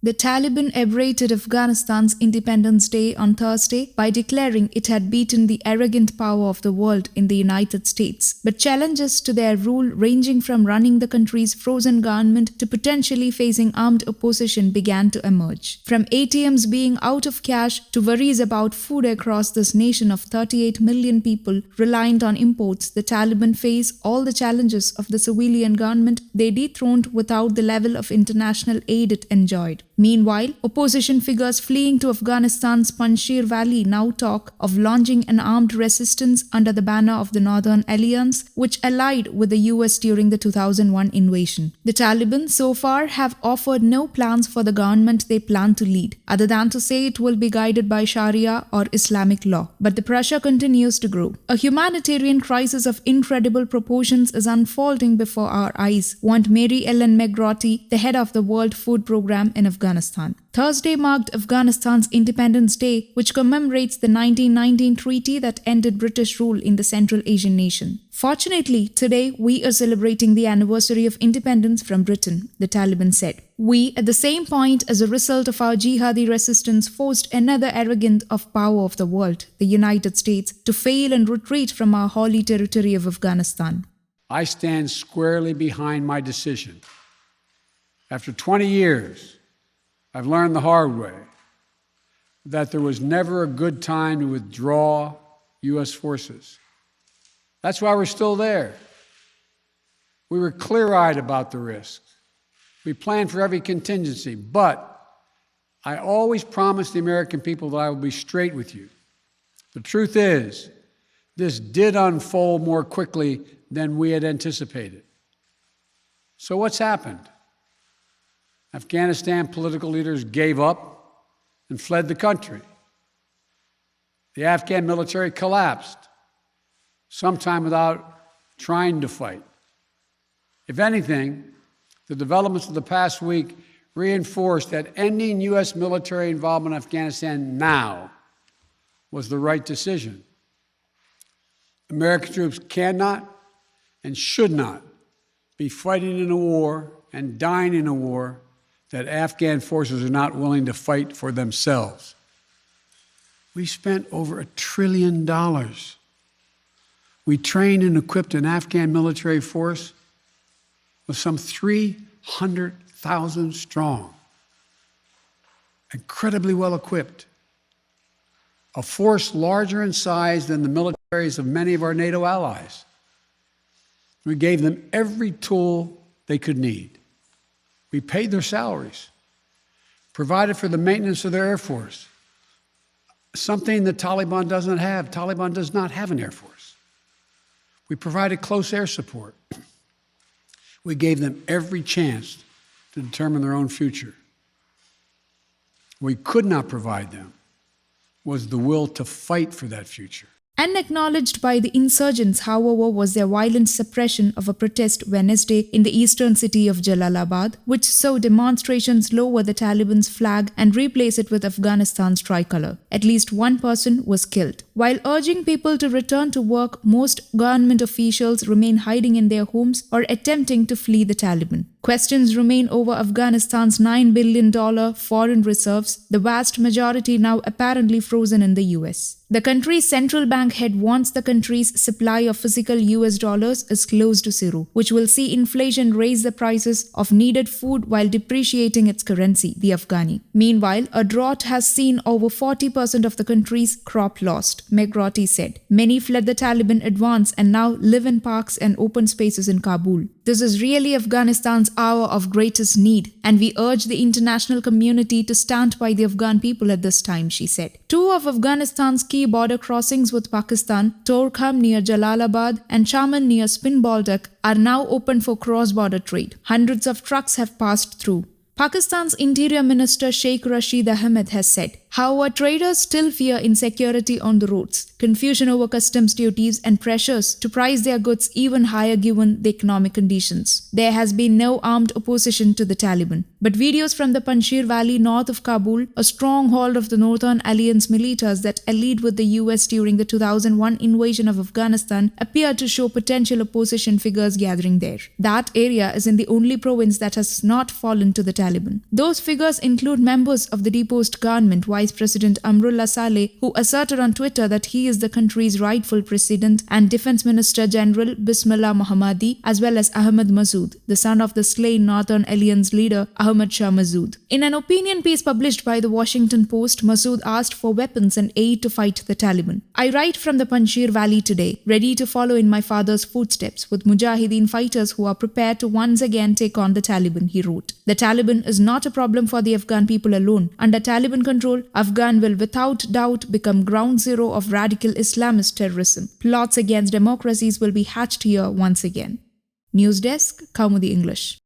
The Taliban ebrated Afghanistan's Independence Day on Thursday by declaring it had beaten the arrogant power of the world in the United States. But challenges to their rule, ranging from running the country's frozen government to potentially facing armed opposition, began to emerge. From ATMs being out of cash to worries about food across this nation of 38 million people reliant on imports, the Taliban face all the challenges of the civilian government they dethroned without the level of international aid it enjoyed. Meanwhile, opposition figures fleeing to Afghanistan's Panjshir Valley now talk of launching an armed resistance under the banner of the Northern Alliance, which allied with the US during the 2001 invasion. The Taliban so far have offered no plans for the government they plan to lead, other than to say it will be guided by Shariah or Islamic law. But the pressure continues to grow. A humanitarian crisis of incredible proportions is unfolding before our eyes, warned Mary Ellen McGrorty, the head of the World Food Programme in Afghanistan. Thursday marked Afghanistan's Independence Day, which commemorates the 1919 treaty that ended British rule in the Central Asian nation. Fortunately, today we are celebrating the anniversary of independence from Britain, the Taliban said. We, at the same point, as a result of our jihadi resistance, forced another arrogant of power of the world, the United States, to fail and retreat from our holy territory of Afghanistan. I stand squarely behind my decision. After 20 years, I've learned the hard way that there was never a good time to withdraw U.S. forces. That's why we're still there. We were clear-eyed about the risks. We planned for every contingency, but I always promised the American people that I would be straight with you. The truth is, this did unfold more quickly than we had anticipated. So what's happened? Afghanistan political leaders gave up and fled the country. The Afghan military collapsed, sometime without trying to fight. If anything, the developments of the past week reinforced that ending U.S. military involvement in Afghanistan now was the right decision. American troops cannot and should not be fighting in a war and dying in a war that Afghan forces are not willing to fight for themselves. We spent over $1 trillion. We trained and equipped an Afghan military force with some 300,000 strong, incredibly well equipped, a force larger in size than the militaries of many of our NATO allies. We gave them every tool they could need. We paid their salaries, provided for the maintenance of their Air Force, something the Taliban doesn't have. Taliban does not have an Air Force. We provided close air support. We gave them every chance to determine their own future. What we could not provide them was the will to fight for that future. Unacknowledged by the insurgents, however, was their violent suppression of a protest Wednesday in the eastern city of Jalalabad, which saw demonstrations lower the Taliban's flag and replace it with Afghanistan's tricolor. At least one person was killed. While urging people to return to work, most government officials remain hiding in their homes or attempting to flee the Taliban. Questions remain over Afghanistan's $9 billion foreign reserves, the vast majority now apparently frozen in the US. The country's central bank head warns the country's supply of physical US dollars is close to zero, which will see inflation raise the prices of needed food while depreciating its currency, the Afghani. Meanwhile, a drought has seen over 40% of the country's crop lost, McGrorty said. Many fled the Taliban advance and now live in parks and open spaces in Kabul. This is really Afghanistan's hour of greatest need, and we urge the international community to stand by the Afghan people at this time, she said. Two of Afghanistan's key border crossings with Pakistan, Torkham near Jalalabad and Chaman near Spin Baldak, are now open for cross-border trade. Hundreds of trucks have passed through. Pakistan's Interior Minister Sheikh Rashid Ahmed has said, However, traders still fear insecurity on the roads, confusion over customs duties, and pressures to price their goods even higher given the economic conditions. There has been no armed opposition to the Taliban, but videos from the Panjshir Valley north of Kabul, a stronghold of the Northern Alliance militias that allied with the US during the 2001 invasion of Afghanistan, appear to show potential opposition figures gathering there. That area is in the only province that has not fallen to the Taliban. Those figures include members of the deposed government, Vice President Amrullah Saleh, who asserted on Twitter that he is the country's rightful president, and Defense Minister General Bismillah Mohammadi, as well as Ahmad Massoud, the son of the slain Northern Alliance leader Ahmad Shah Massoud. In an opinion piece published by the Washington Post, Massoud asked for weapons and aid to fight the Taliban. "I write from the Panjshir Valley today, ready to follow in my father's footsteps with Mujahideen fighters who are prepared to once again take on the Taliban," he wrote. The Taliban is not a problem for the Afghan people alone. Under Taliban control, Afghan will without doubt become ground zero of radical Islamist terrorism. Plots against democracies will be hatched here once again. News Desk, Kaumudi English.